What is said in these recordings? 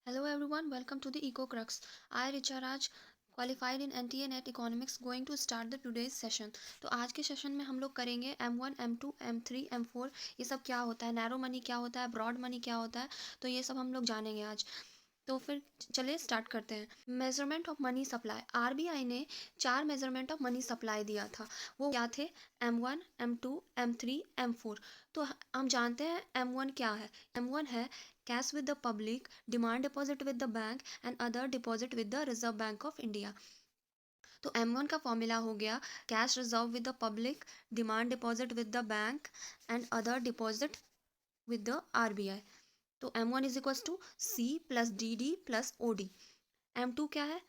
Hello everyone, welcome to the EcoCrux. I Richa Raj qualified in NTA Net Economics going to start the today's session. तो आज के session में हम लोग करेंगे M1, M2, M3, M4 ये सब क्या होता है, नैरो मनी क्या होता है, ब्रॉड मनी क्या होता है, तो ये सब हम लोग जानेंगे आज। तो फिर चलिए स्टार्ट करते हैं। Measurement of money supply, RBI ने 4 मेजरमेंट ऑफ मनी सप्लाई दिया था। वो क्या थे? M1, M2, M3, M4। तो हम जानते हैं M1 क्या है। M1 है cash with the public, demand deposit with the bank and other deposit with the Reserve Bank of India. तो M1 का फॉर्मूला हो गया cash reserve with the public, demand deposit with the bank and other deposit with the RBI. तो M1 is equals to C plus DD plus OD। M2 क्या है?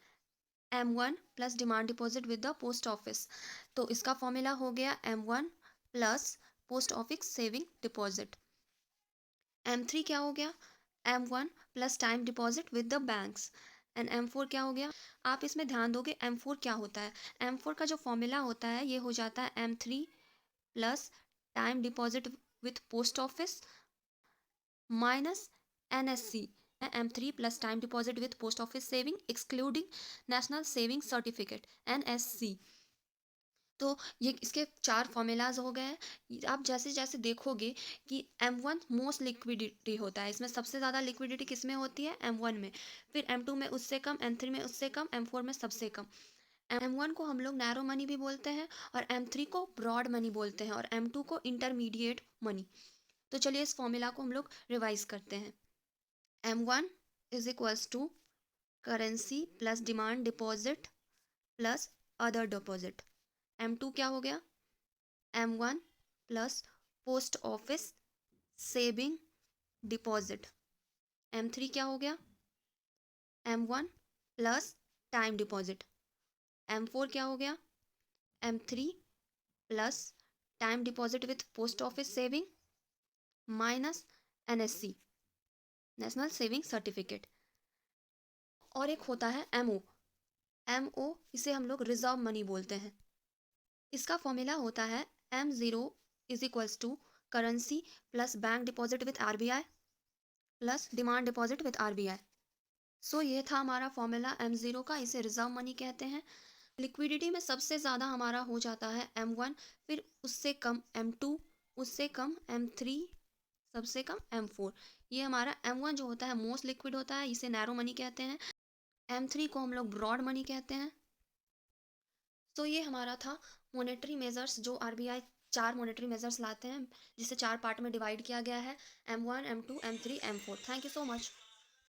M1 plus demand deposit with the post office. तो इसका formula हो गया M1 plus post office saving deposit. M3 क्या हो गया? M1 plus time deposit with the banks. And M4 क्या हो गया? आप इसमें ध्यान दोगे M4 क्या होता है। M4 का जो फॉर्मूला होता है ये हो जाता है M3 plus time deposit with post office minus NSC। M3 plus time deposit with post office saving excluding national saving certificate NSC। तो ये इसके 4 फॉर्मूलाज हो गए। आप जैसे जैसे देखोगे कि M1 मोस्ट लिक्विडिटी होता है, इसमें सबसे ज़्यादा लिक्विडिटी किस में होती है? M1 में। फिर M2 में उससे कम, M3 में उससे कम, M4 में सबसे कम। M1 को हम लोग नैरो मनी भी बोलते हैं और M3 को ब्रॉड मनी बोलते हैं और M2 को इंटरमीडिएट मनी। तो चलिए इस फॉर्मूला को हम लोग रिवाइज करते हैं। M1 is equals to currency plus demand deposit plus other deposit. M2 क्या हो गया? M1 plus post office saving deposit. M3 क्या हो गया? M1 plus time deposit. M4 क्या हो गया? M3 plus time deposit with post office saving minus NSC national saving certificate. और एक होता है MO, इसे हम लोग रिजर्व मनी बोलते हैं। इसका फॉर्मूला होता है M0 is equals to currency plus bank deposit with RBI plus demand deposit with RBI। So ये था हमारा फॉर्मूला M0 का, इसे रिजर्व मनी कहते हैं। लिक्विडिटी में सबसे ज़्यादा हमारा हो जाता है M1, फिर उससे कम M2, उससे कम M3, सबसे कम M4। ये हमारा M1 जो होता है मोस्ट लिक्विड होता है, इसे नैरो मनी कहते हैं। M3 को हम लोग ब्रॉड मनी कहते हैं। तो ये हमारा था मॉनेटरी मेजर्स जो RBI 4 मॉनेटरी मेजर्स लाते हैं, जिसे 4 पार्ट में डिवाइड किया गया है M1, M2, M3, M4। Thank you so much.